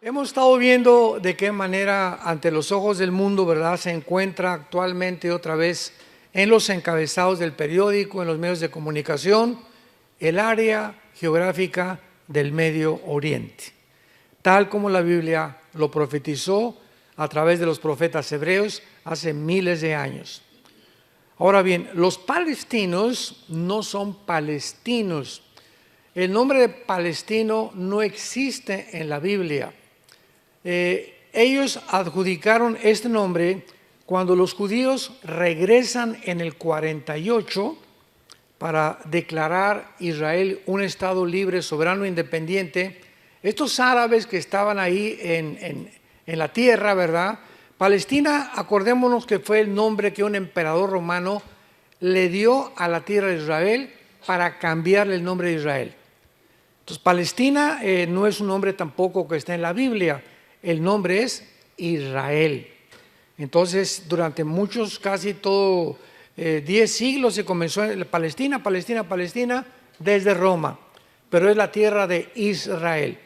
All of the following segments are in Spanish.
Hemos estado viendo de qué manera ante los ojos del mundo, ¿verdad?, se encuentra actualmente otra vez en los encabezados del periódico, en los medios de comunicación, el área geográfica del Medio Oriente, tal como la Biblia lo profetizó a través de los profetas hebreos hace miles de años. Ahora bien, los palestinos no son palestinos. El nombre de palestino no existe en la Biblia. Ellos adjudicaron este nombre cuando los judíos regresan en el 48 para declarar Israel un estado libre, soberano, independiente. Estos árabes que estaban ahí en la tierra, ¿verdad? Palestina, acordémonos que fue el nombre que un emperador romano le dio a la tierra de Israel para cambiarle el nombre de Israel. Entonces, Palestina no es un nombre tampoco que está en la Biblia. El nombre es Israel. Entonces, durante muchos, casi todo 10 siglos se comenzó en Palestina desde Roma, pero es la tierra de Israel.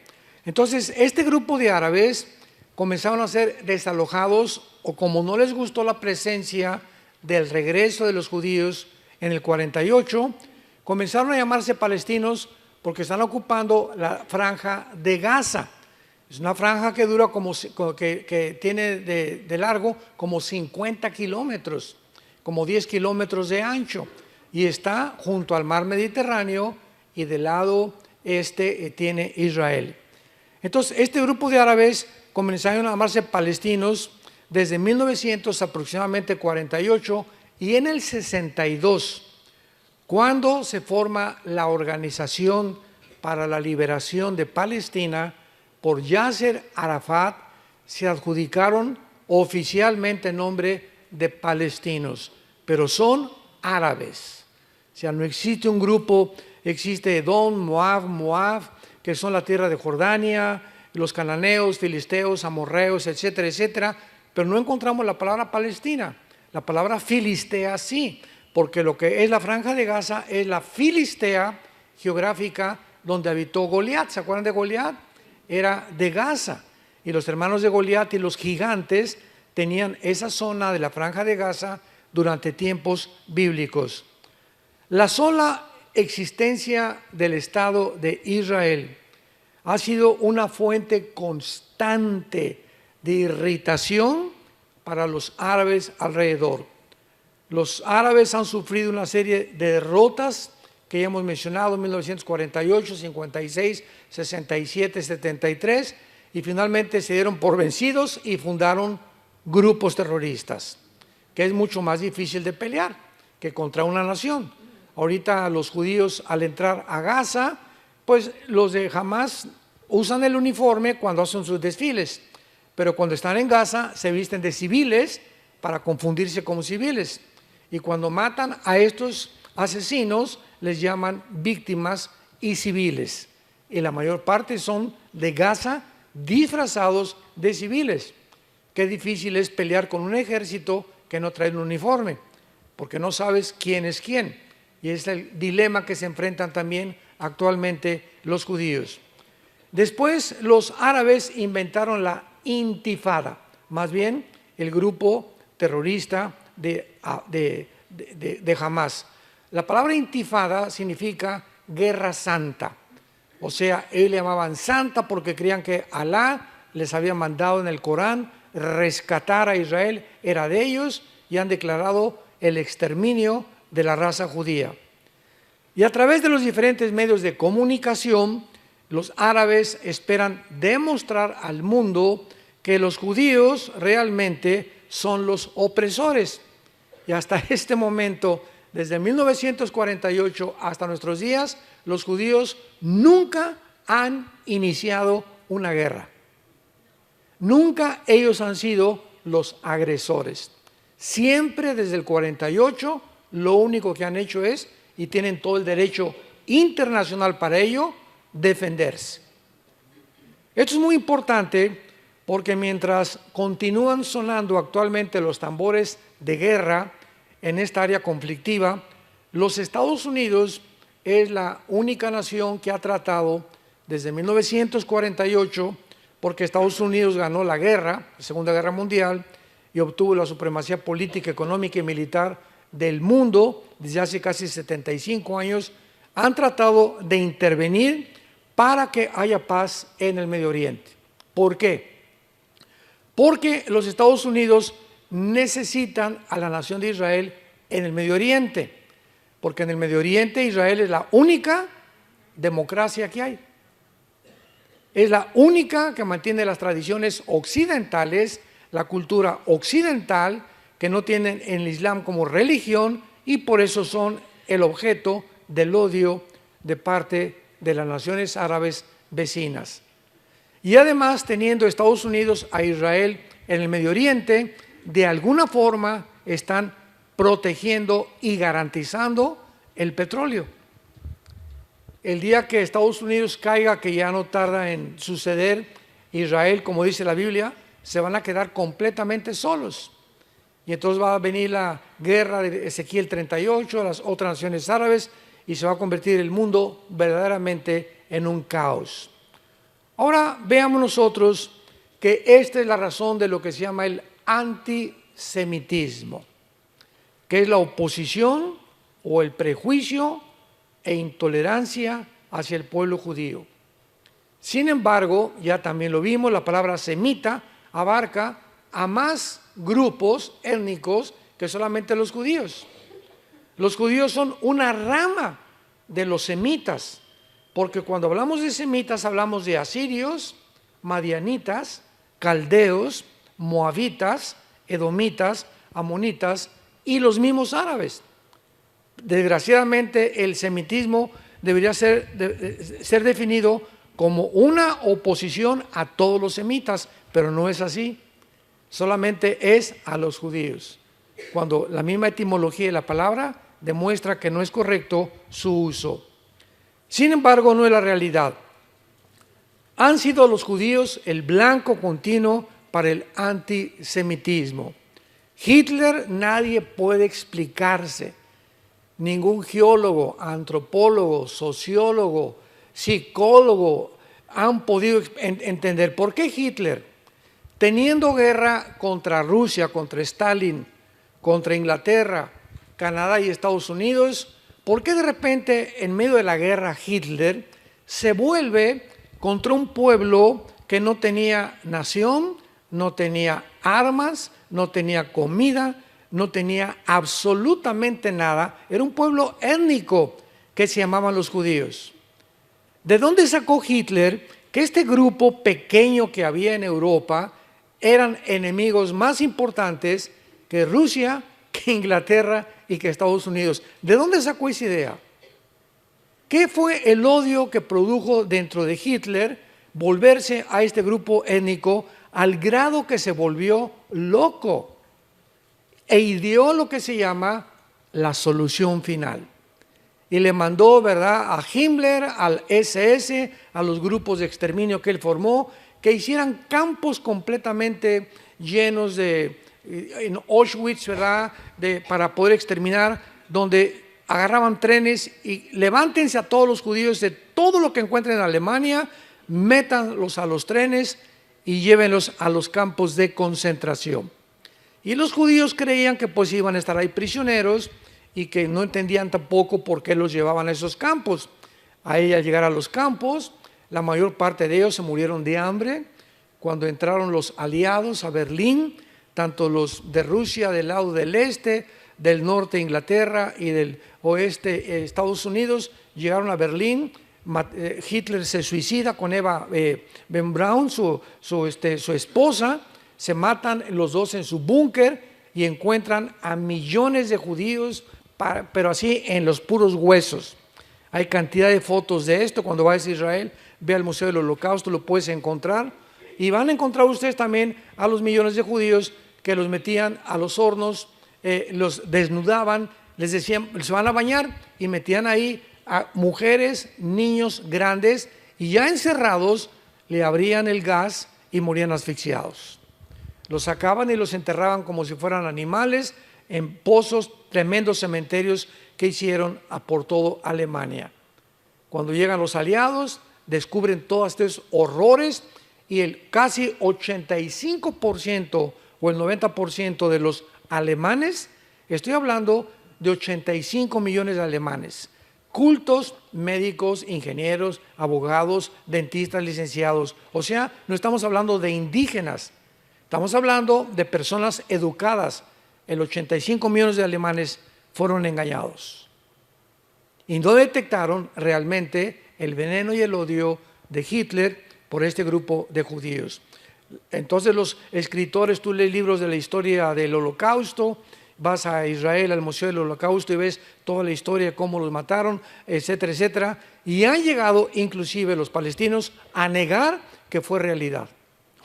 Entonces, este grupo de árabes comenzaron a ser desalojados, o como no les gustó la presencia del regreso de los judíos en el 48, comenzaron a llamarse palestinos porque están ocupando la franja de Gaza. Es una franja que dura que tiene de largo como 50 kilómetros, como 10 kilómetros de ancho, y está junto al mar Mediterráneo, y del lado este tiene Israel. Entonces, este grupo de árabes comenzaron a llamarse palestinos desde 1900 aproximadamente 48, y en el 62, cuando se forma la Organización para la Liberación de Palestina por Yasser Arafat, se adjudicaron oficialmente el nombre de palestinos, pero son árabes. O sea, no existe un grupo, existe Edom, Moab, que son la tierra de Jordania, los cananeos, filisteos, amorreos, etcétera, etcétera, pero no encontramos la palabra Palestina. La palabra filistea sí, porque lo que es la franja de Gaza es la Filistea geográfica donde habitó Goliat. ¿Se acuerdan de Goliat? Era de Gaza, y los hermanos de Goliat y los gigantes tenían esa zona de la franja de Gaza durante tiempos bíblicos. La sola existencia del Estado de Israel ha sido una fuente constante de irritación para los árabes alrededor. Los árabes han sufrido una serie de derrotas que ya hemos mencionado: 1948, 56, 67, 73, y finalmente se dieron por vencidos y fundaron grupos terroristas, que es mucho más difícil de pelear que contra una nación. Ahorita los judíos, al entrar a Gaza, pues los de Hamas usan el uniforme cuando hacen sus desfiles, pero cuando están en Gaza se visten de civiles para confundirse como civiles, y cuando matan a estos asesinos les llaman víctimas y civiles, y la mayor parte son de Gaza disfrazados de civiles. Qué difícil es pelear con un ejército que no trae un uniforme, porque no sabes quién es quién, y es el dilema que se enfrentan también actualmente los judíos. Después los árabes inventaron la intifada, más bien el grupo terrorista de Hamas. La palabra intifada significa guerra santa, o sea, ellos le llamaban santa porque creían que Alá les había mandado en el Corán rescatar a Israel, era de ellos, y han declarado el exterminio de la raza judía. Y a través de los diferentes medios de comunicación, los árabes esperan demostrar al mundo que los judíos realmente son los opresores. Y hasta este momento, desde 1948 hasta nuestros días, los judíos nunca han iniciado una guerra. Nunca ellos han sido los agresores. Siempre desde el 48 lo único que han hecho es, y tienen todo el derecho internacional para ello, defenderse. Esto es muy importante porque mientras continúan sonando actualmente los tambores de guerra en esta área conflictiva, los Estados Unidos es la única nación que ha tratado desde 1948 porque Estados Unidos ganó la guerra, la Segunda Guerra Mundial, y obtuvo la supremacía política, económica y militar del mundo desde hace casi 75 años, han tratado de intervenir para que haya paz en el Medio Oriente. ¿Por qué? Porque los Estados Unidos necesitan a la nación de Israel en el Medio Oriente, porque en el Medio Oriente Israel es la única democracia que hay. Es la única que mantiene las tradiciones occidentales, la cultura occidental, que no tienen en el Islam como religión, y por eso son el objeto del odio de parte de las naciones árabes vecinas. Y además, teniendo Estados Unidos a Israel en el Medio Oriente, de alguna forma están protegiendo y garantizando el petróleo. El día que Estados Unidos caiga, que ya no tarda en suceder, Israel, como dice la Biblia, se van a quedar completamente solos. Y entonces va a venir la guerra de Ezequiel 38, a las otras naciones árabes, y se va a convertir el mundo verdaderamente en un caos. Ahora veamos nosotros que esta es la razón de lo que se llama el antisemitismo, que es la oposición o el prejuicio e intolerancia hacia el pueblo judío. Sin embargo, ya también lo vimos, la palabra semita abarca a más grupos étnicos que solamente los judíos. Los judíos son una rama de los semitas, porque cuando hablamos de semitas hablamos de asirios, madianitas, caldeos, moabitas, edomitas, amonitas y los mismos árabes. Desgraciadamente el semitismo debería ser definido como una oposición a todos los semitas, pero no es así, solamente es a los judíos, cuando la misma etimología de la palabra demuestra que no es correcto su uso. Sin embargo, no es la realidad. Han sido los judíos el blanco continuo para el antisemitismo. Hitler nadie puede explicarse, ningún geólogo, antropólogo, sociólogo, psicólogo han podido entender por qué Hitler, teniendo guerra contra Rusia, contra Stalin, contra Inglaterra, Canadá y Estados Unidos, ¿por qué de repente en medio de la guerra Hitler se vuelve contra un pueblo que no tenía nación, no tenía armas, no tenía comida, no tenía absolutamente nada? Era un pueblo étnico que se llamaban los judíos. ¿De dónde sacó Hitler que este grupo pequeño que había en Europa eran enemigos más importantes que Rusia, que Inglaterra y que Estados Unidos? ¿De dónde sacó esa idea? ¿Qué fue el odio que produjo dentro de Hitler volverse a este grupo étnico al grado que se volvió loco e ideó lo que se llama la solución final? Y le mandó, ¿verdad?, a Himmler, al SS, a los grupos de exterminio que él formó, que hicieran campos completamente llenos de, en Auschwitz, ¿verdad?, para poder exterminar, donde agarraban trenes y levántense a todos los judíos de todo lo que encuentren en Alemania, métanlos a los trenes y llévenlos a los campos de concentración. Y los judíos creían que pues iban a estar ahí prisioneros y que no entendían tampoco por qué los llevaban a esos campos. Ahí al llegar a los campos, la mayor parte de ellos se murieron de hambre. Cuando entraron los aliados a Berlín, tanto los de Rusia del lado del este, del norte Inglaterra y del oeste Estados Unidos, llegaron a Berlín. Hitler se suicida con Eva Ben Braun, su esposa. Se matan los dos en su búnker y encuentran a millones de judíos, pero así en los puros huesos. Hay cantidad de fotos de esto. Cuando vayas a Israel, ve al Museo del Holocausto, lo puedes encontrar. Y van a encontrar ustedes también a los millones de judíos que los metían a los hornos, los desnudaban, les decían, se van a bañar, y metían ahí a mujeres, niños grandes, y ya encerrados le abrían el gas y morían asfixiados. Los sacaban y los enterraban como si fueran animales en pozos, tremendos cementerios que hicieron por todo Alemania. Cuando llegan los aliados, descubren todos estos horrores y el casi 85% o el 90% de los alemanes, estoy hablando de 85 millones de alemanes, cultos, médicos, ingenieros, abogados, dentistas, licenciados. O sea, no estamos hablando de indígenas, estamos hablando de personas educadas. El 85 millones de alemanes fueron engañados y no detectaron realmente el veneno y el odio de Hitler por este grupo de judíos. Entonces los escritores, tú lees libros de la historia del Holocausto, vas a Israel al Museo del Holocausto y ves toda la historia de cómo los mataron, etcétera, etcétera, y han llegado inclusive los palestinos a negar que fue realidad.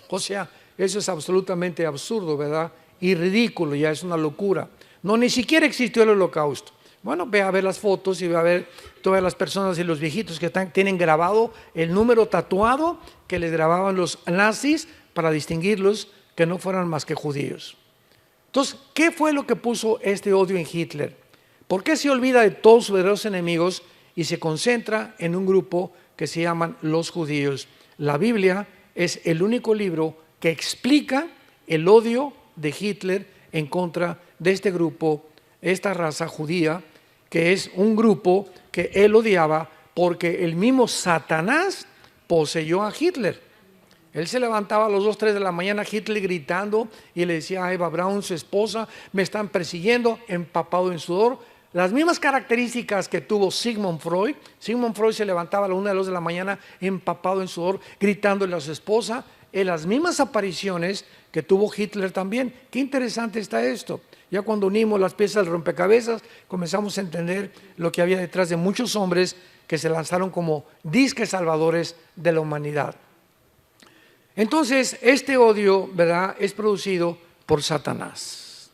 O sea, eso es absolutamente absurdo, ¿verdad? Y ridículo, ya es una locura. No, ni siquiera existió el Holocausto. Bueno, ve a ver las fotos y ve a ver todas las personas y los viejitos que tienen grabado el número tatuado que les grababan los nazis para distinguirlos que no fueran más que judíos. Entonces, ¿qué fue lo que puso este odio en Hitler? ¿Por qué se olvida de todos sus verdaderos enemigos y se concentra en un grupo que se llaman los judíos? La Biblia es el único libro que explica el odio de Hitler en contra de este grupo, esta raza judía, que es un grupo que él odiaba porque el mismo Satanás poseyó a Hitler. Él se levantaba a las 2, 3 de la mañana, Hitler gritando, y le decía a Eva Braun, su esposa, me están persiguiendo, empapado en sudor. Las mismas características que tuvo Sigmund Freud. Sigmund Freud se levantaba a las 1 de la mañana, empapado en sudor, gritándole a su esposa, en las mismas apariciones que tuvo Hitler también. Qué interesante está esto. Ya cuando unimos las piezas del rompecabezas, comenzamos a entender lo que había detrás de muchos hombres que se lanzaron como disques salvadores de la humanidad. Entonces, este odio, ¿verdad?, es producido por Satanás.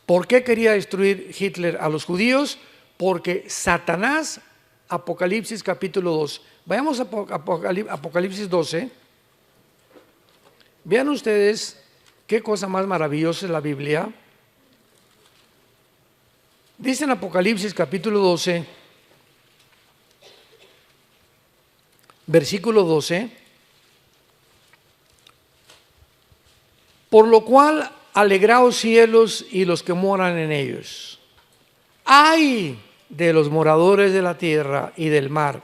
¿Por qué quería destruir Hitler a los judíos? Porque Satanás, Apocalipsis capítulo 2. Vayamos a Apocalipsis 12. Vean ustedes qué cosa más maravillosa es la Biblia. Dice en Apocalipsis capítulo 12, versículo 12, por lo cual alegraos cielos y los que moran en ellos. ¡Ay de los moradores de la tierra y del mar!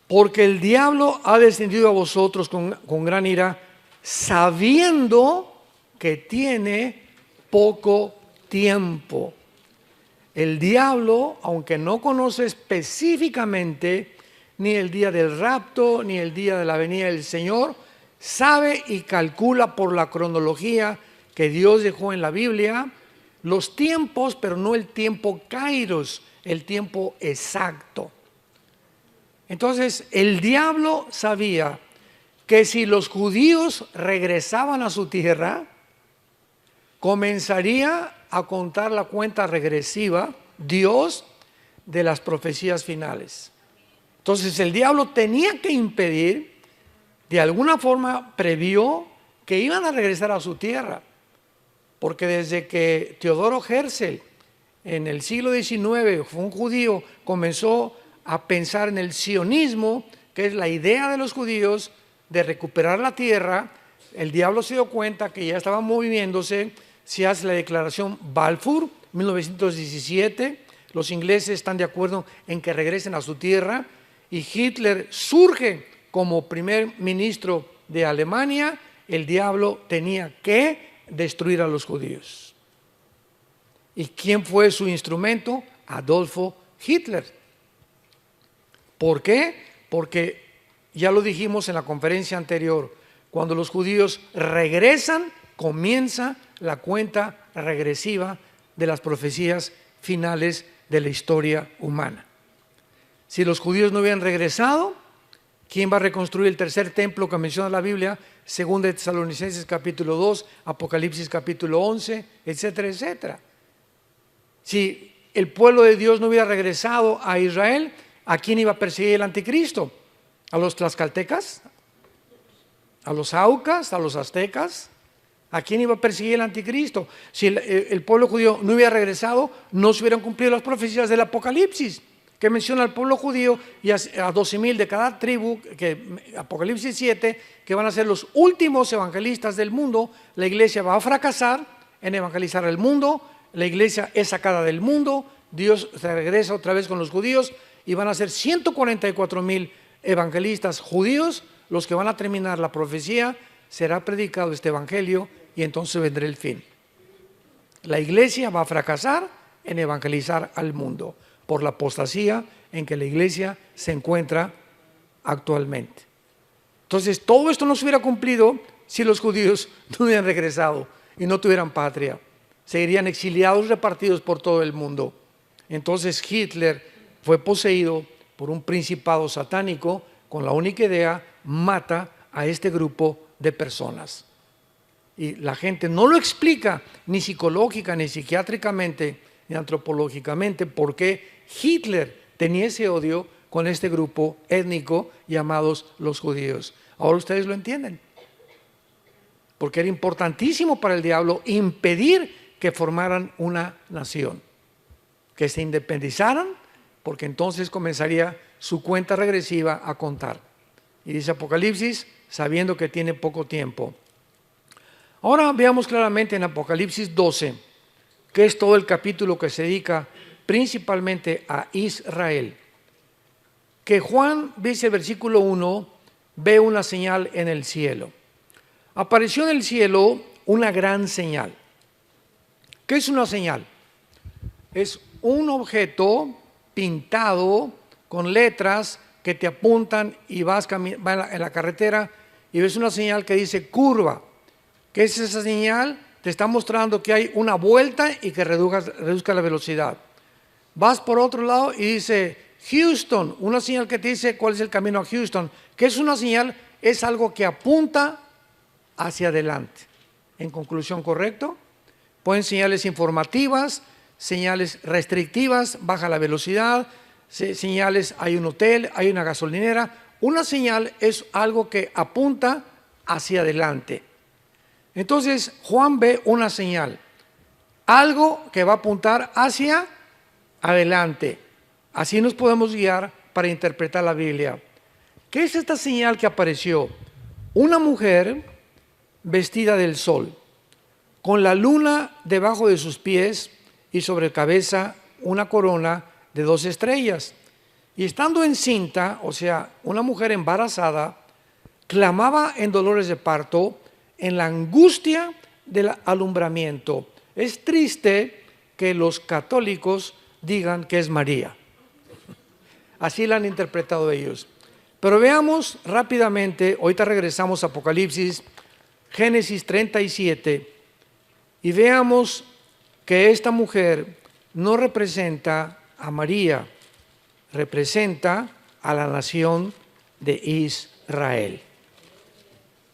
Porque el diablo ha descendido a vosotros con gran ira, sabiendo que tiene poco tiempo. El diablo, aunque no conoce específicamente ni el día del rapto, ni el día de la venida del Señor, sabe y calcula por la cronología que Dios dejó en la Biblia los tiempos, pero no el tiempo kairos, el tiempo exacto. Entonces, el diablo sabía que si los judíos regresaban a su tierra, comenzaría a contar la cuenta regresiva, Dios, de las profecías finales. Entonces, el diablo tenía que impedir, de alguna forma previó que iban a regresar a su tierra, porque desde que Teodoro Herzl, en el siglo XIX, fue un judío, comenzó a pensar en el sionismo, que es la idea de los judíos de recuperar la tierra, el diablo se dio cuenta que ya estaba moviéndose, se hace la declaración Balfour, 1917, los ingleses están de acuerdo en que regresen a su tierra, y Hitler surge como primer ministro de Alemania. El diablo tenía que destruir a los judíos. ¿Y quién fue su instrumento? Adolfo Hitler. ¿Por qué? Porque ya lo dijimos en la conferencia anterior, cuando los judíos regresan, comienza la cuenta regresiva de las profecías finales de la historia humana. Si los judíos no hubieran regresado, ¿quién va a reconstruir el tercer templo que menciona la Biblia? 2 de Tesalonicenses capítulo 2, Apocalipsis capítulo 11, etcétera, etcétera. Si el pueblo de Dios no hubiera regresado a Israel, ¿a quién iba a perseguir el anticristo? ¿A los tlaxcaltecas? ¿A los aucas? ¿A los aztecas? ¿A quién iba a perseguir el anticristo? Si el pueblo judío no hubiera regresado, no se hubieran cumplido las profecías del Apocalipsis. que menciona al pueblo judío y a 12,000 de cada tribu, que Apocalipsis 7, que van a ser los últimos evangelistas del mundo. La iglesia va a fracasar en evangelizar el mundo, la iglesia es sacada del mundo, Dios se regresa otra vez con los judíos y van a ser 144,000 evangelistas judíos los que van a terminar la profecía. Será predicado este evangelio y entonces vendrá el fin. La iglesia va a fracasar en evangelizar al mundo por la apostasía en que la iglesia se encuentra actualmente. Entonces, todo esto no se hubiera cumplido si los judíos no hubieran regresado y no tuvieran patria. Seguirían exiliados, repartidos por todo el mundo. Entonces, Hitler fue poseído por un principado satánico con la única idea: mata a este grupo de personas. Y la gente no lo explica ni psicológica, ni psiquiátricamente, ni antropológicamente, por qué Hitler tenía ese odio con este grupo étnico llamados los judíos. Ahora ustedes lo entienden. Porque era importantísimo para el diablo impedir que formaran una nación, que se independizaran, porque entonces comenzaría su cuenta regresiva a contar. Y dice Apocalipsis, sabiendo que tiene poco tiempo. Ahora veamos claramente en Apocalipsis 12, que es todo el capítulo que se dedica principalmente a Israel, que Juan, dice el versículo 1, ve una señal en el cielo. Apareció en el cielo una gran señal. ¿Qué es una señal? Es un objeto pintado con letras que te apuntan y vas en la carretera y ves una señal que dice curva. ¿Qué es esa señal? Te está mostrando que hay una vuelta y que reduzca la velocidad. Vas por otro lado y dice Houston, una señal que te dice cuál es el camino a Houston. ¿Qué es una señal? Es algo que apunta hacia adelante. En conclusión, ¿correcto? Pueden señales informativas, señales restrictivas, baja la velocidad, señales, hay un hotel, hay una gasolinera. Una señal es algo que apunta hacia adelante. Entonces Juan ve una señal, algo que va a apuntar hacia adelante. Así nos podemos guiar para interpretar la Biblia. ¿Qué es esta señal que apareció? Una mujer vestida del sol, con la luna debajo de sus pies y sobre cabeza una corona de 2 estrellas. Y estando encinta, o sea, una mujer embarazada, clamaba en dolores de parto, en la angustia del alumbramiento. Es triste que los católicos digan que es María. Así la han interpretado ellos. Pero veamos rápidamente, ahorita regresamos a Apocalipsis, Génesis 37, y veamos que esta mujer no representa a María, representa a la nación de Israel.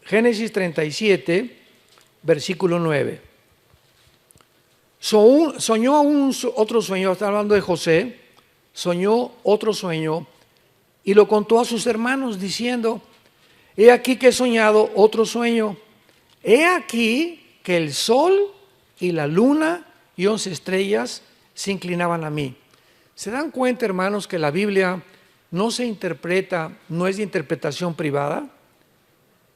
Génesis 37, versículo 9. Soñó otro sueño, está hablando de José, soñó otro sueño y lo contó a sus hermanos diciendo: he aquí que he soñado otro sueño, he aquí que el sol y la luna y 11 estrellas se inclinaban a mí. ¿Se dan cuenta, hermanos, que la Biblia no se interpreta, no es de interpretación privada?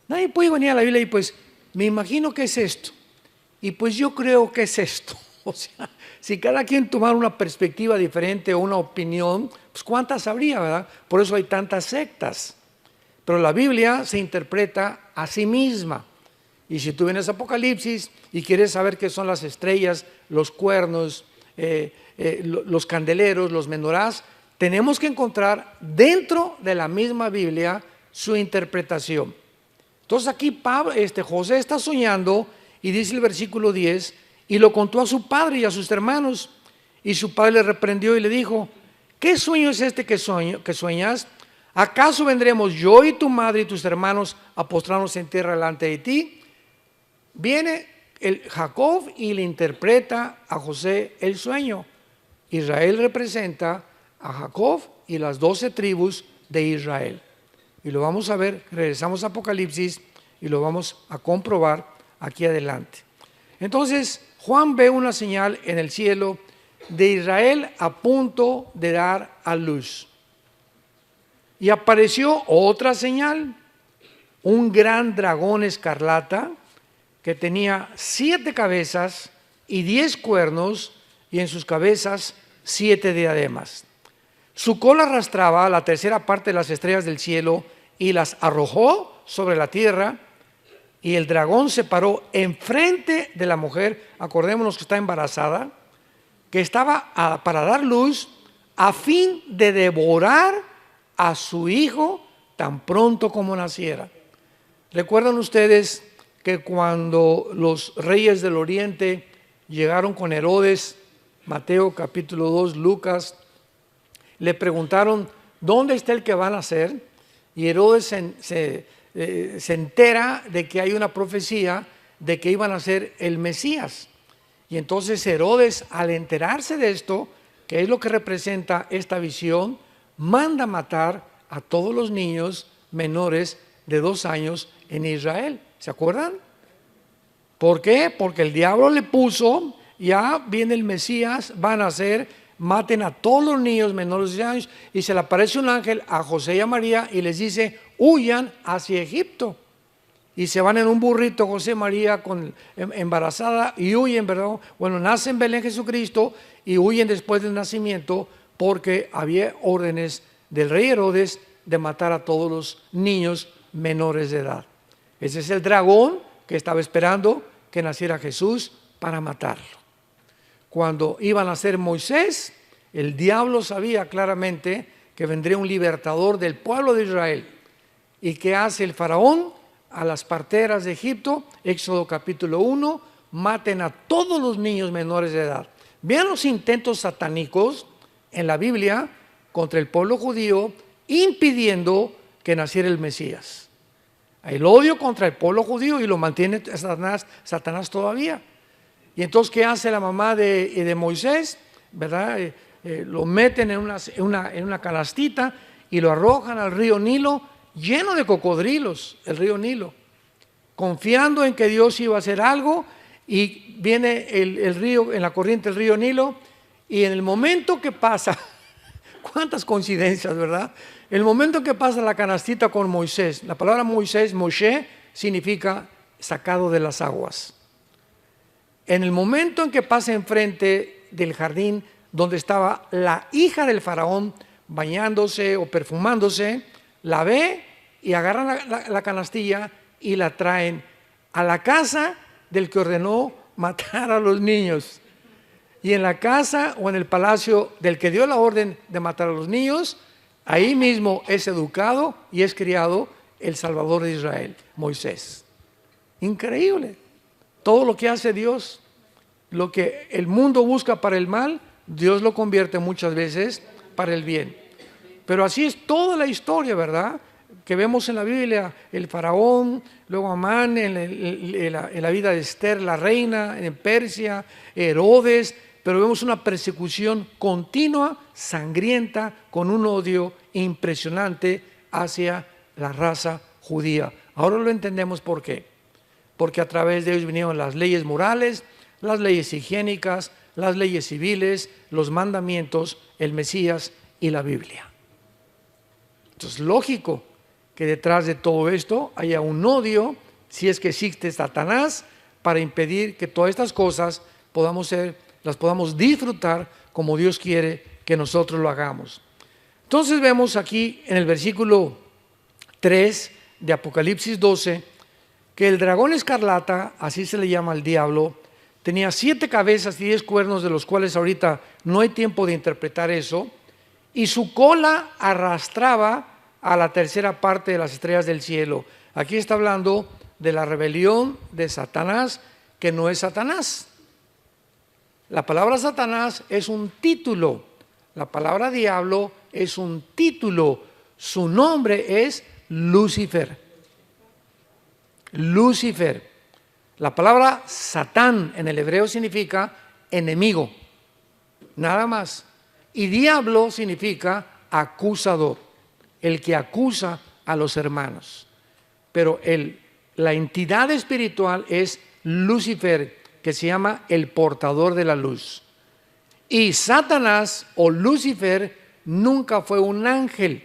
Nadie puede venir a la Biblia y pues, me imagino que es esto, y pues yo creo que es esto. O sea, si cada quien tomara una perspectiva diferente o una opinión, pues cuántas habría, ¿verdad? Por eso hay tantas sectas. Pero la Biblia se interpreta a sí misma. Y si tú vienes a Apocalipsis y quieres saber qué son las estrellas, los cuernos, los candeleros, los menorás, tenemos que encontrar dentro de la misma Biblia su interpretación. Entonces aquí José está soñando y dice el versículo 10, y lo contó a su padre y a sus hermanos, y su padre le reprendió y le dijo: ¿qué sueño es este que sueñas? ¿Acaso vendremos yo y tu madre y tus hermanos a postrarnos en tierra delante de ti? Viene Jacob y le interpreta a José el sueño. Israel representa a Jacob y las 12 tribus de Israel. Y lo vamos a ver, regresamos a Apocalipsis y lo vamos a comprobar aquí adelante. Entonces, Juan ve una señal en el cielo de Israel a punto de dar a luz. Y apareció otra señal, un gran dragón escarlata que tenía 7 cabezas y 10 cuernos, y en sus cabezas 7 diademas. Su cola arrastraba la tercera parte de las estrellas del cielo y las arrojó sobre la tierra, y el dragón se paró enfrente de la mujer, acordémonos que está embarazada, que estaba para dar luz, a fin de devorar a su hijo tan pronto como naciera. ¿Recuerdan ustedes que cuando los reyes del oriente llegaron con Herodes, Mateo capítulo 2, Lucas, le preguntaron, ¿dónde está el que va a nacer? Y Herodes se entera de que hay una profecía de que iban a ser el Mesías. Y entonces Herodes, al enterarse de esto, que es lo que representa esta visión, manda matar a todos los niños menores de 2 años en Israel. ¿Se acuerdan? ¿Por qué? Porque el diablo le puso, ya viene el Mesías, van a nacer, maten a todos los niños menores de 2 años, y se le aparece un ángel a José y a María y les dice, huyan hacia Egipto. Y se van en un burrito José y María embarazada y huyen, ¿verdad? Bueno, nace en Belén Jesucristo y huyen después del nacimiento porque había órdenes del rey Herodes de matar a todos los niños menores de edad. Ese es el dragón que estaba esperando que naciera Jesús para matarlo. Cuando iba a nacer Moisés, el diablo sabía claramente que vendría un libertador del pueblo de Israel. ¿Y qué hace el faraón? A las parteras de Egipto, Éxodo capítulo 1, maten a todos los niños menores de edad. Vean los intentos satánicos en la Biblia contra el pueblo judío, impidiendo que naciera el Mesías. El odio contra el pueblo judío, y lo mantiene Satanás todavía. Y entonces, ¿qué hace la mamá de Moisés? ¿Verdad? Lo meten en una canastita y lo arrojan al río Nilo, lleno de cocodrilos, el río Nilo, confiando en que Dios iba a hacer algo. Y viene el río, en la corriente del río Nilo, y en el momento que pasa, cuántas coincidencias, ¿verdad? El momento que pasa la canastita con Moisés, la palabra Moisés, Moshe, significa sacado de las aguas. En el momento en que pasa enfrente del jardín donde estaba la hija del faraón bañándose o perfumándose, la ve y agarran la canastilla y la traen a la casa del que ordenó matar a los niños. Y en la casa o en el palacio del que dio la orden de matar a los niños, ahí mismo es educado y es criado el Salvador de Israel, Moisés. Increíble. Todo lo que hace Dios, lo que el mundo busca para el mal, Dios lo convierte muchas veces para el bien. Pero así es toda la historia, ¿verdad? Que vemos en la Biblia, el faraón, luego Amán, en la vida de Esther, la reina, en Persia, Herodes, pero vemos una persecución continua, sangrienta, con un odio impresionante hacia la raza judía. Ahora lo entendemos por qué. Porque a través de ellos vinieron las leyes morales, las leyes higiénicas, las leyes civiles, los mandamientos, el Mesías y la Biblia. Entonces, lógico que detrás de todo esto haya un odio, si es que existe Satanás, para impedir que todas estas cosas las podamos disfrutar como Dios quiere que nosotros lo hagamos. Entonces vemos aquí en el versículo 3 de Apocalipsis 12 que el dragón escarlata, así se le llama al diablo, tenía 7 cabezas y 10 cuernos, de los cuales ahorita no hay tiempo de interpretar eso, y su cola arrastraba a la tercera parte de las estrellas del cielo. Aquí está hablando de la rebelión de Satanás, que no es Satanás. La palabra Satanás es un título, la palabra diablo es un título, su nombre es Lucifer. Lucifer. La palabra Satán en el hebreo significa enemigo, nada más. Y diablo significa acusador, el que acusa a los hermanos. Pero la entidad espiritual es Lucifer, que se llama el portador de la luz. Y Satanás o Lucifer nunca fue un ángel.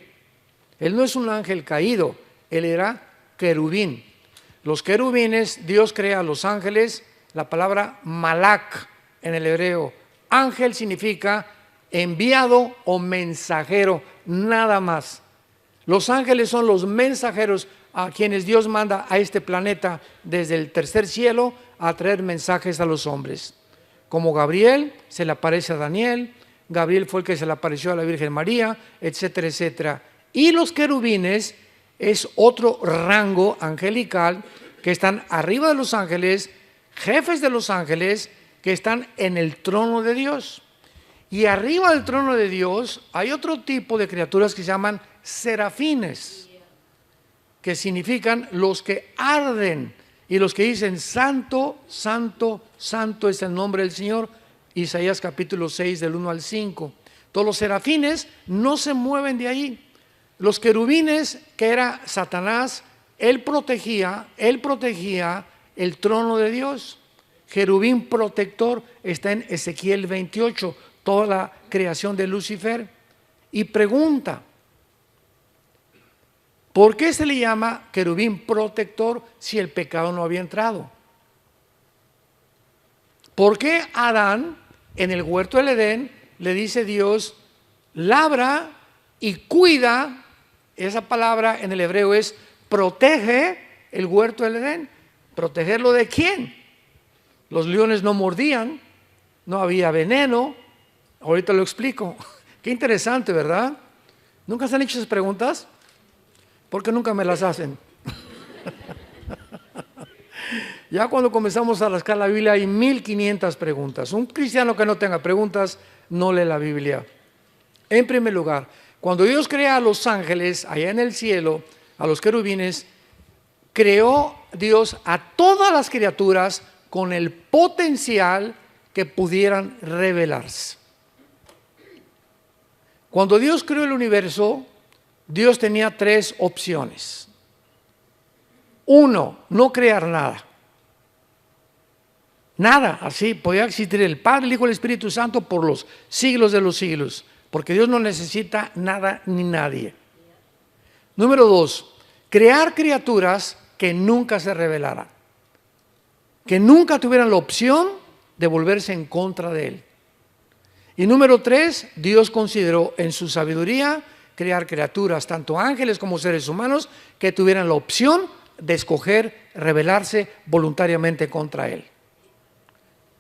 Él no es un ángel caído, él era querubín. Los querubines, Dios crea a los ángeles, la palabra malak en el hebreo. Ángel significa enviado o mensajero, nada más. Los ángeles son los mensajeros a quienes Dios manda a este planeta desde el tercer cielo a traer mensajes a los hombres. Como Gabriel se le aparece a Daniel, Gabriel fue el que se le apareció a la Virgen María, etcétera, etcétera. Y los querubines es otro rango angelical que están arriba de los ángeles, jefes de los ángeles, que están en el trono de Dios. Y arriba del trono de Dios hay otro tipo de criaturas que se llaman serafines, que significan los que arden y los que dicen santo, santo, santo es el nombre del Señor. Isaías capítulo 6 del 1 al 5. Todos los serafines no se mueven de ahí. Los querubines, que era Satanás, él protegía el trono de Dios. Querubín protector está en Ezequiel 28, toda la creación de Lucifer. Y pregunta, ¿por qué se le llama querubín protector si el pecado no había entrado? ¿Por qué Adán en el huerto del Edén le dice Dios, labra y cuida? Esa palabra en el hebreo es protege el huerto del Edén. ¿Protegerlo de quién? Los leones no mordían, no había veneno. Ahorita lo explico. Qué interesante, ¿verdad? ¿Nunca se han hecho esas preguntas? ¿Por qué nunca me las hacen? Ya cuando comenzamos a rascar la Biblia hay 1500 preguntas. Un cristiano que no tenga preguntas no lee la Biblia. En primer lugar, cuando Dios crea a los ángeles allá en el cielo, a los querubines, creó Dios a todas las criaturas con el potencial que pudieran revelarse. Cuando Dios creó el universo, Dios tenía 3 opciones. 1, no crear nada. Nada, así podía existir el Padre, el Hijo y el Espíritu Santo por los siglos de los siglos, porque Dios no necesita nada ni nadie. Número 2, crear criaturas que nunca se rebelaran, que nunca tuvieran la opción de volverse en contra de Él. Y número 3, Dios consideró en su sabiduría crear criaturas, tanto ángeles como seres humanos, que tuvieran la opción de escoger rebelarse voluntariamente contra Él.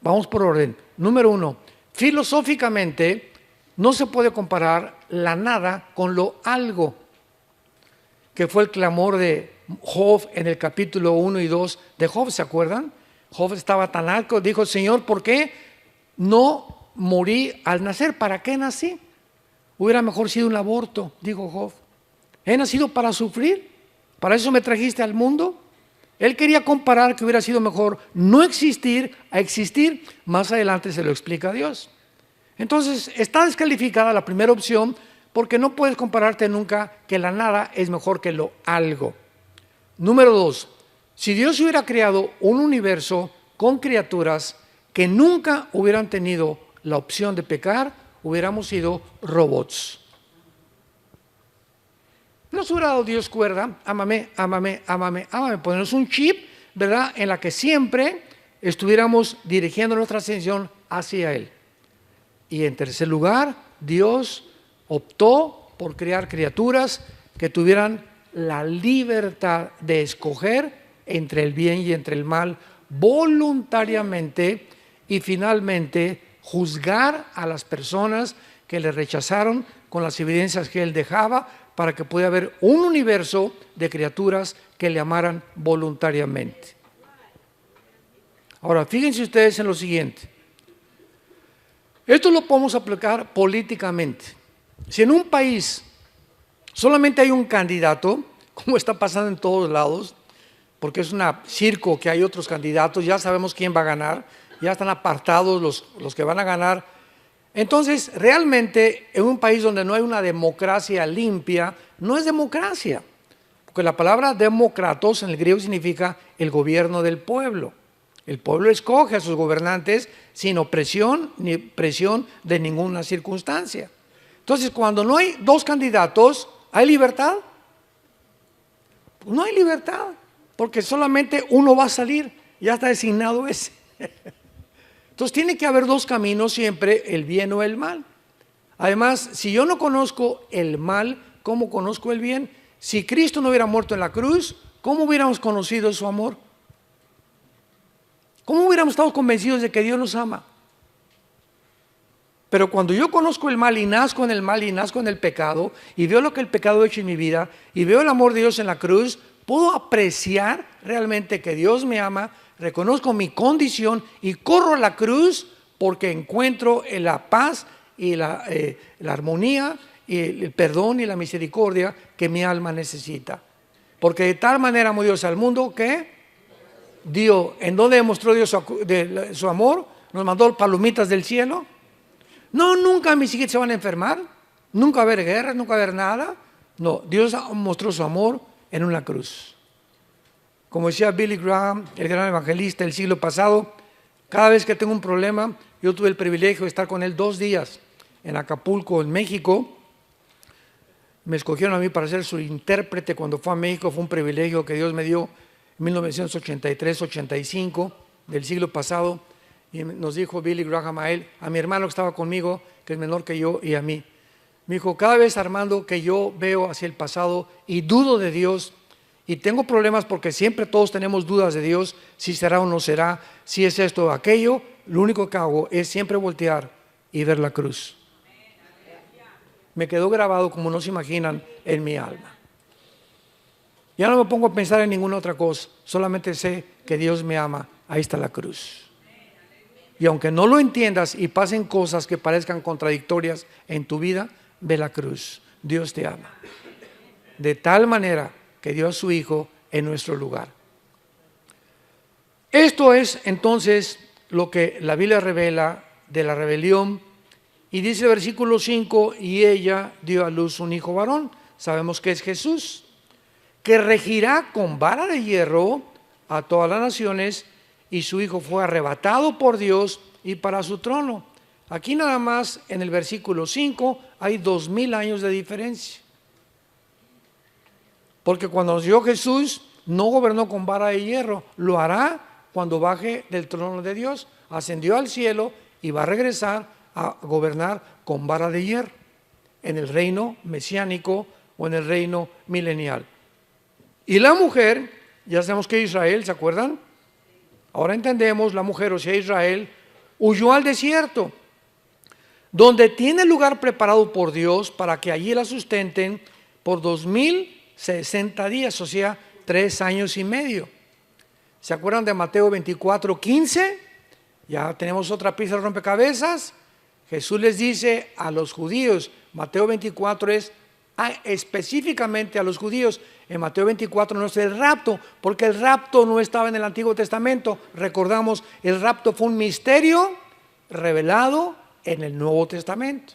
Vamos por orden. Número 1, filosóficamente no se puede comparar la nada con lo algo, que fue el clamor de Job en el capítulo 1 y 2 de Job, ¿se acuerdan? Job estaba tan alto, dijo, Señor, ¿por qué no morí al nacer? ¿Para qué nací? Hubiera mejor sido un aborto, dijo Job. ¿He nacido para sufrir? ¿Para eso me trajiste al mundo? Él quería comparar que hubiera sido mejor no existir a existir. Más adelante se lo explica a Dios. Entonces está descalificada la primera opción porque no puedes compararte nunca que la nada es mejor que lo algo. Número 2, si Dios hubiera creado un universo con criaturas que nunca hubieran tenido la opción de pecar, hubiéramos sido robots. Nos hubiera dado Dios cuerda, ámame, ámame, ámame, ámame, ponernos un chip, ¿verdad?, en la que siempre estuviéramos dirigiendo nuestra atención hacia Él. Y en tercer lugar, Dios optó por crear criaturas que tuvieran la libertad de escoger entre el bien y entre el mal voluntariamente y finalmente juzgar a las personas que le rechazaron con las evidencias que Él dejaba para que pudiera haber un universo de criaturas que le amaran voluntariamente. Ahora, fíjense ustedes en lo siguiente. Esto lo podemos aplicar políticamente. Si en un país solamente hay un candidato, como está pasando en todos lados, porque es un circo que hay otros candidatos, ya sabemos quién va a ganar, ya están apartados los que van a ganar. Entonces, realmente, en un país donde no hay una democracia limpia, no es democracia, porque la palabra demócratos en el griego significa el gobierno del pueblo. El pueblo escoge a sus gobernantes sin opresión ni presión de ninguna circunstancia. Entonces, cuando no hay dos candidatos, ¿hay libertad? No hay libertad, porque solamente uno va a salir, ya está designado ese. Entonces tiene que haber dos caminos siempre, el bien o el mal. Además, si yo no conozco el mal, ¿cómo conozco el bien? Si Cristo no hubiera muerto en la cruz, ¿cómo hubiéramos conocido su amor? ¿Cómo hubiéramos estado convencidos de que Dios nos ama? Pero cuando yo conozco el mal y nazco en el mal y nazco en el pecado y veo lo que el pecado ha hecho en mi vida y veo el amor de Dios en la cruz, puedo apreciar realmente que Dios me ama, reconozco mi condición y corro a la cruz porque encuentro la paz y la armonía y el perdón y la misericordia que mi alma necesita. Porque de tal manera amó Dios al mundo que dio. ¿En dónde demostró Dios su amor? Nos mandó palomitas del cielo. No, nunca mis hijos se van a enfermar, nunca va a haber guerras, nunca va a haber nada. No, Dios mostró su amor en una cruz. Como decía Billy Graham, el gran evangelista del siglo pasado, cada vez que tengo un problema, yo tuve el privilegio de estar con él 2 días en Acapulco, en México. Me escogieron a mí para ser su intérprete cuando fue a México, fue un privilegio que Dios me dio en 1983-85 del siglo pasado. Y nos dijo Billy Graham a él, a mi hermano que estaba conmigo, que es menor que yo, y a mí. Me dijo, cada vez, Armando, que yo veo hacia el pasado y dudo de Dios, y tengo problemas porque siempre todos tenemos dudas de Dios, si será o no será, si es esto o aquello, lo único que hago es siempre voltear y ver la cruz. Me quedó grabado, como no se imaginan, en mi alma. Ya no me pongo a pensar en ninguna otra cosa, solamente sé que Dios me ama, ahí está la cruz. Y aunque no lo entiendas y pasen cosas que parezcan contradictorias en tu vida, ve la cruz. Dios te ama. De tal manera que dio a su Hijo en nuestro lugar. Esto es entonces lo que la Biblia revela de la rebelión. Y dice el versículo 5, y ella dio a luz un hijo varón. Sabemos que es Jesús, que regirá con vara de hierro a todas las naciones, y su hijo fue arrebatado por Dios y para su trono. Aquí nada más en el versículo 5 hay 2000 años de diferencia. Porque cuando nació Jesús no gobernó con vara de hierro, lo hará cuando baje del trono de Dios. Ascendió al cielo y va a regresar a gobernar con vara de hierro en el reino mesiánico o en el reino milenial. Y la mujer, ya sabemos que Israel, ¿se acuerdan? Ahora entendemos, la mujer, o sea Israel, huyó al desierto, donde tiene lugar preparado por Dios para que allí la sustenten por 2060 días, o sea, 3 años y medio. ¿Se acuerdan de Mateo 24:15? Ya tenemos otra pieza de rompecabezas. Jesús les dice a los judíos, Mateo 24 es específicamente a los judíos. En Mateo 24 no es el rapto, porque el rapto no estaba en el Antiguo Testamento. Recordamos, el rapto fue un misterio revelado en el Nuevo Testamento.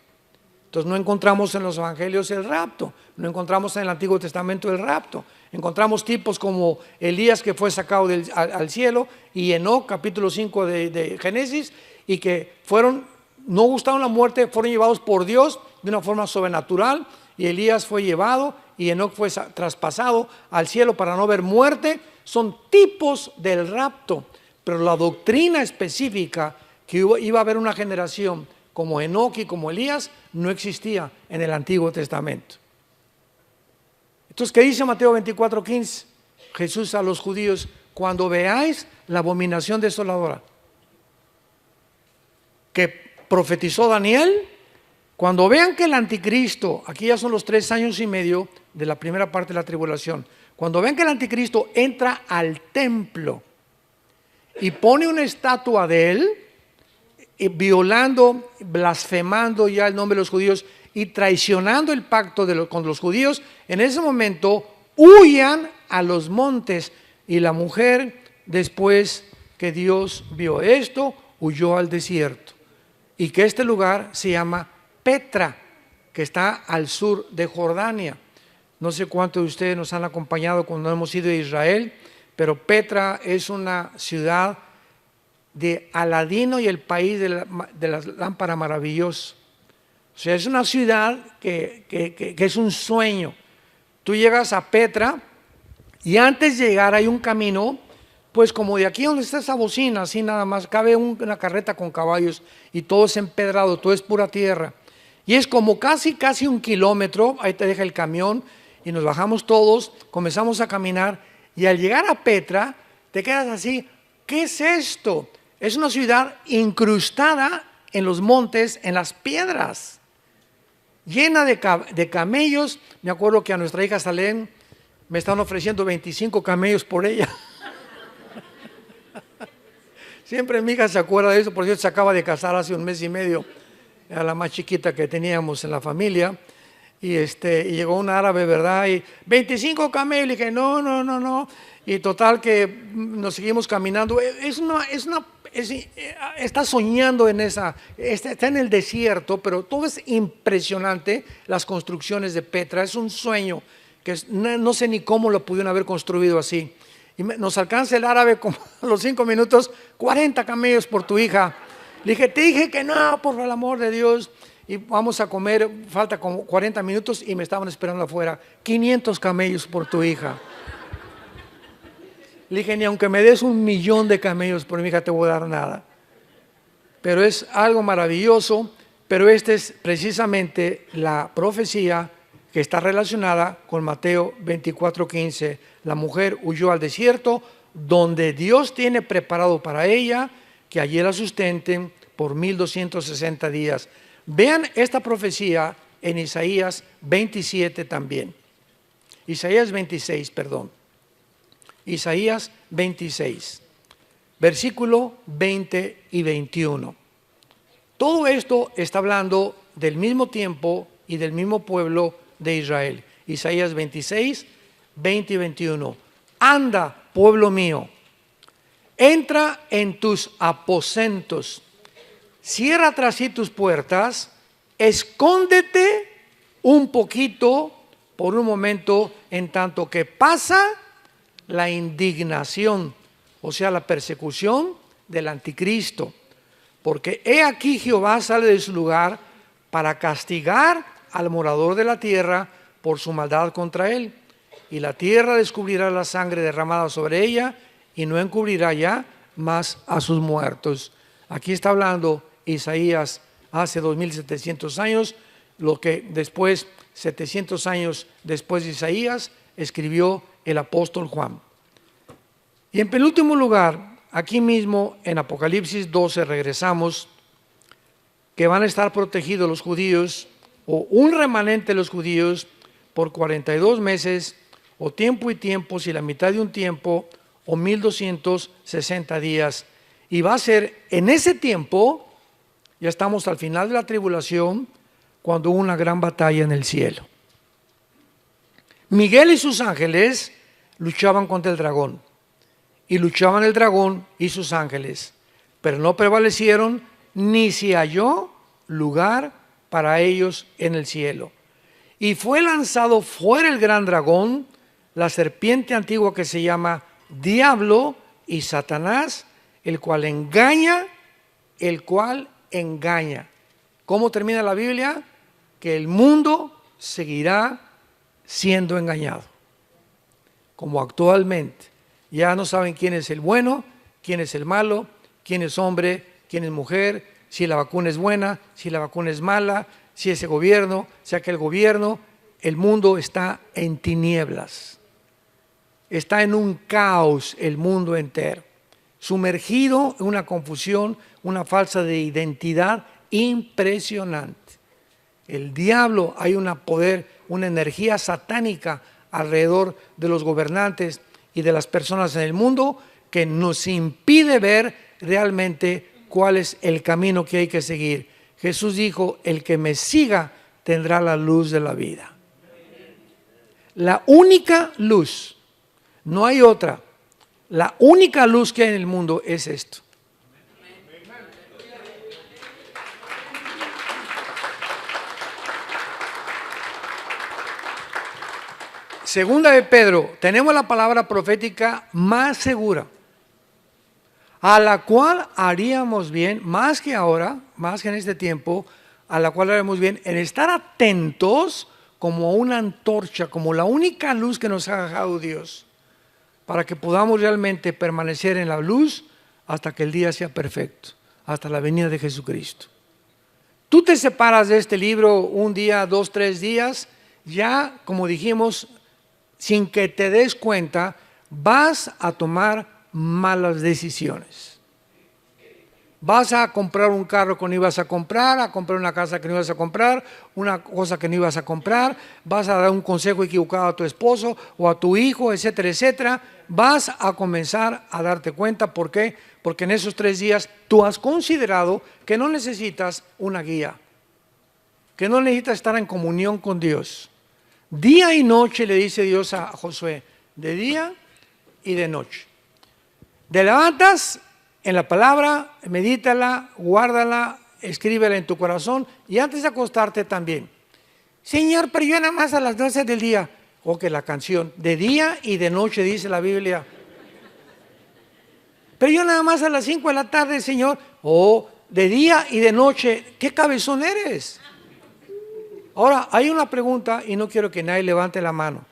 Entonces no encontramos en los evangelios el rapto, no encontramos en el Antiguo Testamento el rapto. Encontramos tipos como Elías, que fue sacado al cielo, y Enoc, capítulo 5 de Génesis, y que no gustaron la muerte, fueron llevados por Dios de una forma sobrenatural, y Elías fue llevado y Enoc fue traspasado al cielo para no ver muerte. Son tipos del rapto, pero la doctrina específica que iba a haber una generación como Enoc y como Elías no existía en el Antiguo Testamento. Entonces, ¿qué dice Mateo 24:15? Jesús a los judíos, cuando veáis la abominación desoladora que profetizó Daniel, cuando vean que el anticristo, aquí ya son los 3 años y medio de la primera parte de la tribulación, cuando vean que el anticristo entra al templo y pone una estatua de él, violando, blasfemando ya el nombre de los judíos y traicionando el pacto con los judíos, en ese momento huyan a los montes. Y la mujer, después que Dios vio esto, huyó al desierto. Y que este lugar se llama Petra, que está al sur de Jordania. No sé cuántos de ustedes nos han acompañado cuando hemos ido a Israel, pero Petra es una ciudad de Aladino y el país de la lámpara maravillosa. O sea, es una ciudad que es un sueño. Tú llegas a Petra y antes de llegar hay un camino, pues como de aquí donde está esa bocina, así nada más, cabe una carreta con caballos y todo es empedrado, todo es pura tierra. Y es como casi 1 kilómetro, ahí te deja el camión y nos bajamos todos, comenzamos a caminar y al llegar a Petra te quedas así, ¿qué es esto? Es una ciudad incrustada en los montes, en las piedras, llena de camellos. Me acuerdo que a nuestra hija Salén me estaban ofreciendo 25 camellos por ella. Siempre mi hija se acuerda de eso, por cierto, se acaba de casar hace 1 mes y medio, era la más chiquita que teníamos en la familia, y llegó un árabe, ¿verdad? Y 25 camellos, y dije, no, y total que nos seguimos caminando. Está soñando en está en el desierto, pero todo es impresionante, las construcciones de Petra, es un sueño, que no sé ni cómo lo pudieron haber construido así. Y nos alcanza el árabe como a los 5 minutos, 40 camellos por tu hija. Le dije, te dije que no, por el amor de Dios. Y vamos a comer, falta como 40 minutos y me estaban esperando afuera. 500 camellos por tu hija. Le dije, ni aunque me des 1.000.000 de camellos por mi hija te voy a dar nada. Pero es algo maravilloso, pero esta es precisamente la profecía que está relacionada con Mateo 24:15. La mujer huyó al desierto, donde Dios tiene preparado para ella que allí la sustenten por 1260 días. Vean esta profecía en Isaías 27 también. Isaías 26, perdón. Isaías 26, versículo 20 y 21. Todo esto está hablando del mismo tiempo y del mismo pueblo de Israel. Isaías 26, 20 y 21. Anda, pueblo mío, entra en tus aposentos, cierra tras sí tus puertas, escóndete un poquito por un momento en tanto que pasa la indignación, o sea, la persecución del anticristo. Porque he aquí Jehová sale de su lugar para castigar al morador de la tierra por su maldad contra él. Y la tierra descubrirá la sangre derramada sobre ella y no encubrirá ya más a sus muertos. Aquí está hablando Isaías hace 2700 años, lo que después, 700 años después de Isaías, escribió el apóstol Juan. Y en penúltimo lugar, aquí mismo en Apocalipsis 12 regresamos, que van a estar protegidos los judíos, o un remanente de los judíos, por 42 meses, o tiempo y tiempo, si la mitad de un tiempo, o 1260 días. Y va a ser en ese tiempo, ya estamos al final de la tribulación, cuando hubo una gran batalla en el cielo. Miguel y sus ángeles luchaban contra el dragón, y luchaban el dragón y sus ángeles, pero no prevalecieron, ni se halló lugar para ellos en el cielo. Y fue lanzado fuera el gran dragón, la serpiente antigua que se llama Diablo y Satanás, el cual engaña. ¿Cómo termina la Biblia? Que el mundo seguirá siendo engañado, como actualmente. Ya no saben quién es el bueno, quién es el malo, quién es hombre, quién es mujer, si la vacuna es buena, si la vacuna es mala, si ese gobierno, si aquel gobierno. El mundo está en tinieblas, está en un caos el mundo entero, sumergido en una confusión, una falsa de identidad impresionante. El diablo, hay un poder, una energía satánica alrededor de los gobernantes y de las personas en el mundo que nos impide ver realmente cuál es el camino que hay que seguir. Jesús dijo, el que me siga tendrá la luz de la vida. La única luz, no hay otra, la única luz que hay en el mundo es esto. Segunda de Pedro, tenemos la palabra profética más segura. a la cual haríamos bien, más que ahora, más que en este tiempo, a la cual haríamos bien en estar atentos como una antorcha, como la única luz que nos ha dejado Dios, para que podamos realmente permanecer en la luz hasta que el día sea perfecto, hasta la venida de Jesucristo. Tú te separas de este libro un día, 2, 3 días, ya como dijimos, sin que te des cuenta, vas a tomar malas decisiones. Vas a comprar un carro que no ibas a comprar una casa que no ibas a comprar, una cosa que no ibas a comprar, vas a dar un consejo equivocado a tu esposo o a tu hijo, etcétera, etcétera. Vas a comenzar a darte cuenta. ¿Por qué? Porque en esos 3 días tú has considerado que no necesitas una guía, que no necesitas estar en comunión con Dios. Día y noche le dice Dios a Josué, de día y de noche. Te levantas en la palabra, medítala, guárdala, escríbela en tu corazón y antes de acostarte también. Señor, pero yo nada más a las 12 del día. O que la canción, de día y de noche dice la Biblia. Pero yo nada más a las 5 de la tarde, Señor. O de día y de noche. ¿Qué cabezón eres? Ahora, hay una pregunta y no quiero que nadie levante la mano.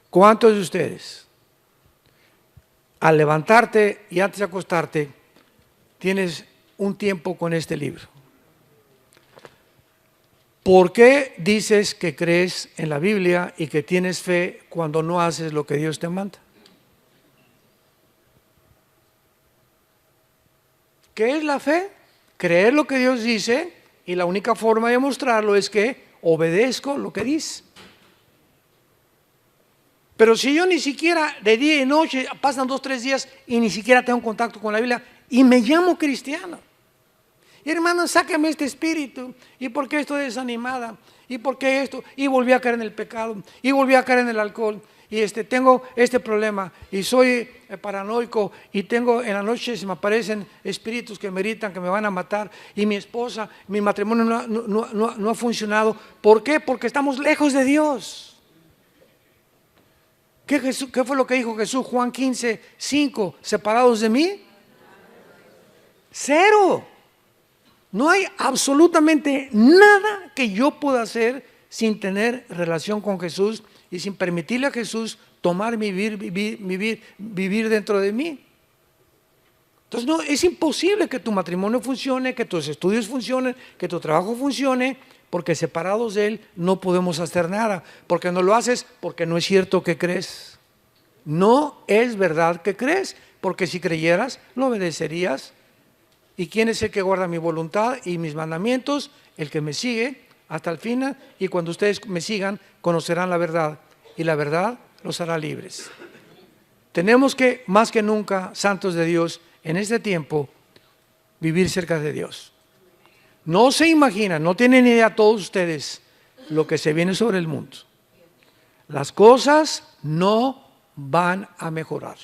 ¿Cuántos de ustedes, al levantarte y antes de acostarte, tienes un tiempo con este libro? ¿Por qué dices que crees en la Biblia y que tienes fe cuando no haces lo que Dios te manda? ¿Qué es la fe? Creer lo que Dios dice, y la única forma de mostrarlo es que obedezco lo que dice. Pero si yo ni siquiera de día y noche, pasan 2, 3 días y ni siquiera tengo contacto con la Biblia y me llamo cristiano. Y hermano, sáqueme este espíritu. ¿Y por qué estoy desanimada? ¿Y por qué esto? Y volví a caer en el pecado. Y volví a caer en el alcohol. Y tengo este problema. Y soy paranoico. Y tengo en la noche se me aparecen espíritus que me gritan que me van a matar. Y mi esposa, mi matrimonio no ha funcionado. ¿Por qué? Porque estamos lejos de Dios. ¿Qué fue lo que dijo Jesús? Juan 15, 5. ¿Separados de mí? Cero. No hay absolutamente nada que yo pueda hacer sin tener relación con Jesús y sin permitirle a Jesús tomar vivir dentro de mí. Entonces no, es imposible que tu matrimonio funcione, que tus estudios funcionen, que tu trabajo funcione, porque separados de Él no podemos hacer nada. Porque no lo haces, porque no es cierto que crees. No es verdad que crees, porque si creyeras, lo obedecerías. ¿Y quién es el que guarda mi voluntad y mis mandamientos? El que me sigue hasta el final, y cuando ustedes me sigan, conocerán la verdad, y la verdad los hará libres. Tenemos que, más que nunca, santos de Dios, en este tiempo, vivir cerca de Dios. No se imaginan, no tienen idea todos ustedes lo que se viene sobre el mundo. Las cosas no van a mejorar,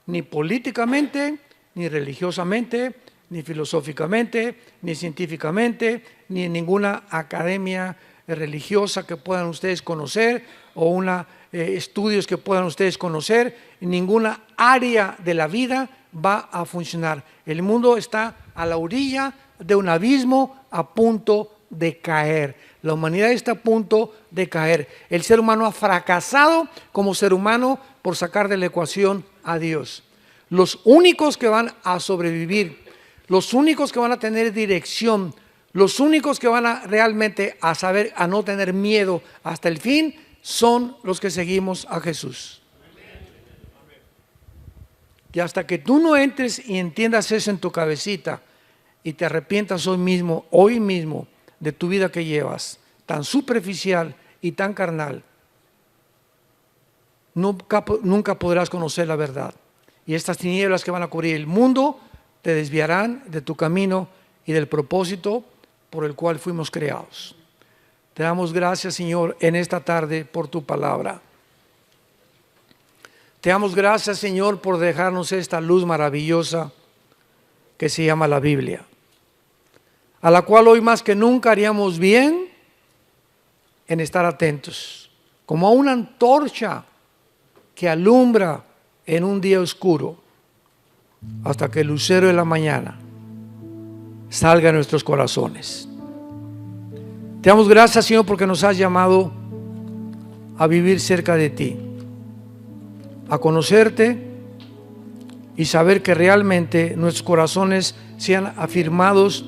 ni políticamente, ni religiosamente, ni filosóficamente, ni científicamente, ni en ninguna academia religiosa que puedan ustedes conocer o estudios que puedan ustedes conocer. En ninguna área de la vida va a funcionar. El mundo está a la orilla de un abismo a punto de caer. La humanidad está a punto de caer. El ser humano ha fracasado como ser humano por sacar de la ecuación a Dios. Los únicos que van a sobrevivir, los únicos que van a tener dirección, los únicos que van a realmente a saber, a no tener miedo hasta el fin, son los que seguimos a Jesús. Y hasta que tú no entres y entiendas eso en tu cabecita y te arrepientas hoy mismo de tu vida que llevas, tan superficial y tan carnal, nunca podrás conocer la verdad. Y estas tinieblas que van a cubrir el mundo te desviarán de tu camino y del propósito por el cual fuimos creados. Te damos gracias, Señor, en esta tarde por tu palabra. Te damos gracias, Señor, por dejarnos esta luz maravillosa que se llama la Biblia, a la cual hoy más que nunca haríamos bien en estar atentos, como a una antorcha que alumbra en un día oscuro hasta que el lucero de la mañana salga en nuestros corazones. Te damos gracias, Señor, porque nos has llamado a vivir cerca de ti, a conocerte y saber que realmente nuestros corazones sean afirmados,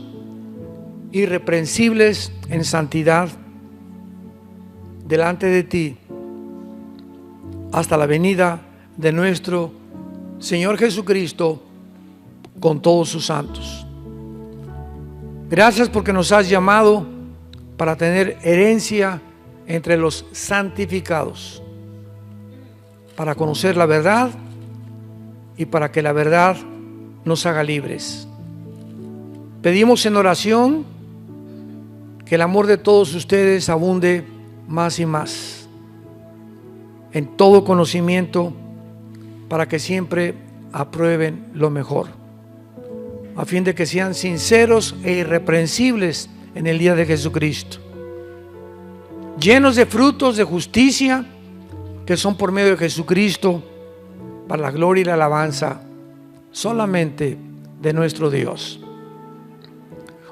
irreprensibles en santidad delante de ti, hasta la venida de nuestro Señor Jesucristo con todos sus santos. Gracias porque nos has llamado para tener herencia entre los santificados, para conocer la verdad y para que la verdad nos haga libres. Pedimos en oración que el amor de todos ustedes abunde más y más en todo conocimiento, para que siempre aprueben lo mejor, a fin de que sean sinceros e irreprensibles en el día de Jesucristo, llenos de frutos de justicia que son por medio de Jesucristo, para la gloria y la alabanza solamente de nuestro Dios.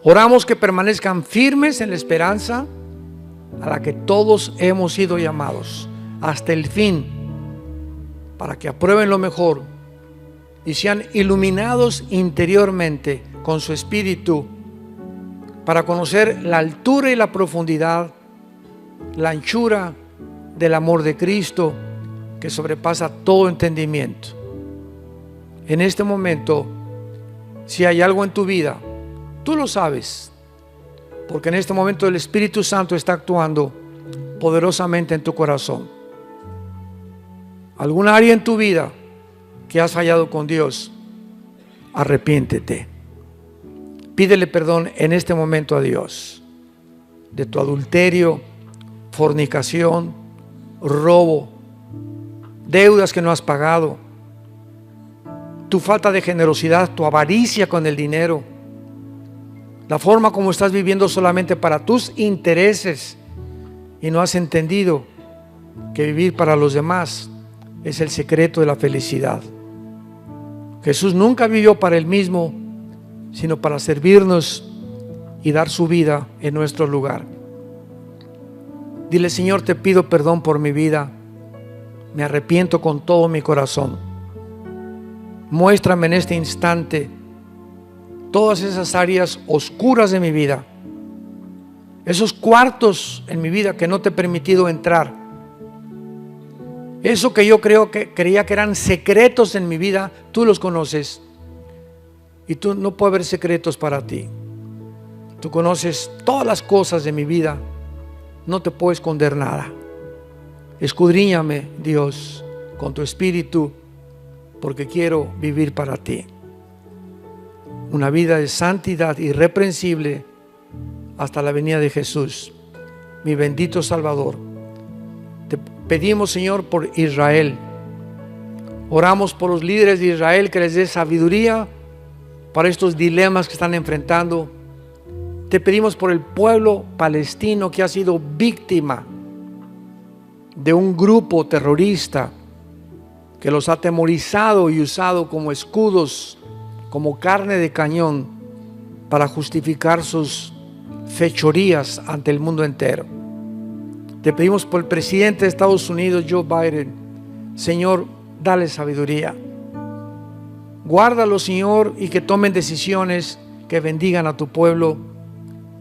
Oramos que permanezcan firmes en la esperanza a la que todos hemos sido llamados hasta el fin, para que aprueben lo mejor y sean iluminados interiormente con su espíritu, para conocer la altura y la profundidad, la anchura del amor de Cristo, que sobrepasa todo entendimiento. En este momento, si hay algo en tu vida, tú lo sabes, porque en este momento el Espíritu Santo está actuando poderosamente en tu corazón. Alguna área en tu vida que has fallado con Dios, arrepiéntete. Pídele perdón en este momento a Dios de tu adulterio, fornicación, robo, deudas que no has pagado, tu falta de generosidad, tu avaricia con el dinero, la forma como estás viviendo solamente para tus intereses y no has entendido que vivir para los demás es el secreto de la felicidad. Jesús nunca vivió para él mismo, sino para servirnos y dar su vida en nuestro lugar. Dile: Señor, te pido perdón por mi vida, me arrepiento con todo mi corazón. Muéstrame en este instante todas esas áreas oscuras de mi vida, esos cuartos en mi vida que no te he permitido entrar, eso que yo creía que eran secretos en mi vida, tú los conoces, y tú no puede haber secretos para ti. Tú conoces todas las cosas de mi vida, no te puedo esconder nada. Escudriñame, Dios, con tu espíritu, porque quiero vivir para ti una vida de santidad irreprensible hasta la venida de Jesús, mi bendito Salvador. Te pedimos, Señor, por Israel. Oramos por los líderes de Israel, que les dé sabiduría para estos dilemas que están enfrentando. Te pedimos por el pueblo palestino, que ha sido víctima de un grupo terrorista que los ha atemorizado y usado como escudos, como carne de cañón, para justificar sus fechorías ante el mundo entero. Te pedimos por el presidente de Estados Unidos, Joe Biden. Señor, dale sabiduría. Guárdalo, Señor, y que tomen decisiones que bendigan a tu pueblo.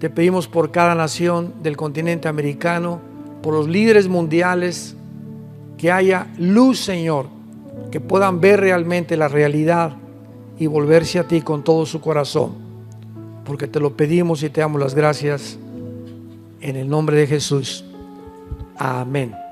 Te pedimos por cada nación del continente americano, por los líderes mundiales, que haya luz, Señor, que puedan ver realmente la realidad y volverse a ti con todo su corazón, porque te lo pedimos y te damos las gracias en el nombre de Jesús. Amén.